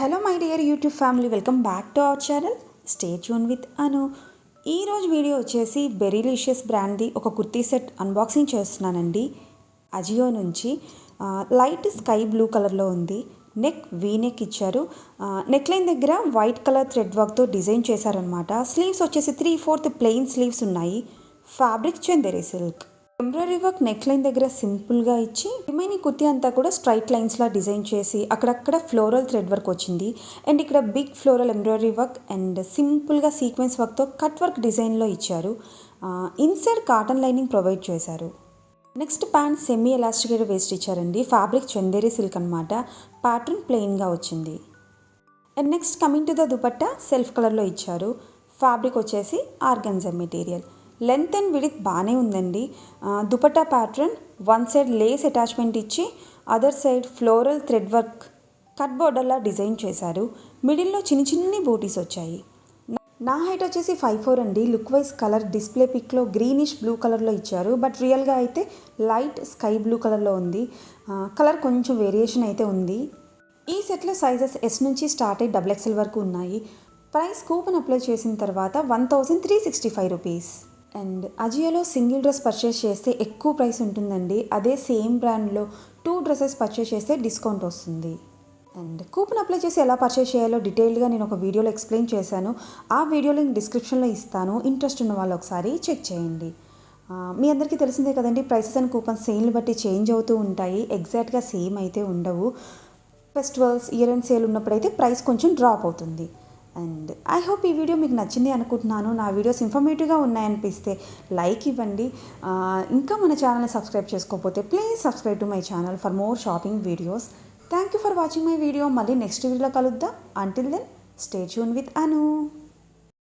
Hello my dear YouTube family, welcome back to our channel. Stay tuned with Anu. ఈరోజు video వచ్చేసి బెరీలిషియస్ బ్రాండ్ది ఒక kurti set unboxing చేస్తున్నానండి. అజియో నుంచి light sky blue కలర్లో ఉంది. నెక్ వీ నెక్ ఇచ్చారు. నెక్ లైన్ దగ్గర వైట్ కలర్ థ్రెడ్ వర్క్తో డిజైన్ చేశారనమాట. స్లీవ్స్ వచ్చేసి 3/4 ప్లెయిన్ స్లీవ్స్ ఉన్నాయి. Fabric Chanderi silk. Embroidery work neck line దగ్గర సింపుల్గా ఇచ్చి రిమైనింగ్ కుర్తీ అంతా కూడా స్ట్రైట్ లైన్స్లా డిజైన్ చేసి అక్కడక్కడ ఫ్లోరల్ థ్రెడ్ వర్క్ వచ్చింది. అండ్ ఇక్కడ big floral embroidery work and సింపుల్గా సీక్వెన్స్ వర్క్తో కట్ వర్క్ డిజైన్లో ఇచ్చారు. ఇన్సైడ్ కాటన్ లైనింగ్ ప్రొవైడ్ చేశారు. Next pant semi elasticated waist ఇచ్చారండి. ఫ్యాబ్రిక్ చందేరి సిల్క్ అనమాట. ప్యాటర్న్ ప్లెయిన్గా వచ్చింది. And next coming to the dupatta self కలర్లో ఇచ్చారు. ఫ్యాబ్రిక్ వచ్చేసి organza material. Length and width బాగానే ఉందండి. Dupatta pattern one side lace attachment ఇచ్చి other side floral thread work cut బోర్డర్లా design చేశారు. మిడిల్లో చిన్ని బూటీస్ వచ్చాయి. నా హైట్ వచ్చేసి 5'4" అండి. లుక్ వైజ్ కలర్ డిస్ప్లే పిక్లో గ్రీనిష్ బ్లూ కలర్లో ఇచ్చారు, బట్ రియల్గా అయితే లైట్ స్కై బ్లూ కలర్లో ఉంది. కలర్ కొంచెం వేరియేషన్ అయితే ఉంది. ఈ సెట్లో సైజెస్ ఎస్ నుంచి స్టార్ట్ అయ్యి XXL వరకు ఉన్నాయి. ప్రైస్ కూపన్ అప్లై చేసిన తర్వాత 1365 రూపీస్. అండ్ అజియోలో సింగిల్ డ్రెస్ పర్చేస్ చేస్తే ఎక్కువ ప్రైస్ ఉంటుందండి. అదే సేమ్ బ్రాండ్లో 2 డ్రెస్సెస్ పర్చేస్ చేస్తే డిస్కౌంట్ వస్తుంది. అండ్ కూపన్ అప్లై చేసి ఎలా పర్చేస్ చేయాలో డీటెయిల్గా నేను ఒక వీడియోలో ఎక్స్ప్లెయిన్ చేశాను. ఆ వీడియో లింక్ డిస్క్రిప్షన్లో ఇస్తాను. ఇంట్రెస్ట్ ఉన్న వాళ్ళు ఒకసారి చెక్ చేయండి. మీ అందరికీ తెలిసిందే కదండి, ప్రైసెస్ అండ్ కూపన్స్ సేల్ని బట్టి చేంజ్ అవుతూ ఉంటాయి. ఎగ్జాక్ట్గా సేమ్ అయితే ఉండవు. ఫెస్టివల్స్, ఇయర్ ఎండ్ సేల్ ఉన్నప్పుడైతే ప్రైస్ కొంచెం డ్రాప్ అవుతుంది. అండ్ ఐ హోప్ ఈ వీడియో మీకు నచ్చింది అనుకుంటున్నాను. నా వీడియోస్ ఇన్ఫర్మేటివ్గా ఉన్నాయనిపిస్తే లైక్ ఇవ్వండి. ఇంకా మన ఛానల్ని సబ్స్క్రైబ్ చేసుకోకపోతే please subscribe to my channel for more shopping videos. Thank you for watching my video. మళ్ళీ నెక్స్ట్ వీడియోలో కలుద్దాం. Until then stay tuned with Anu.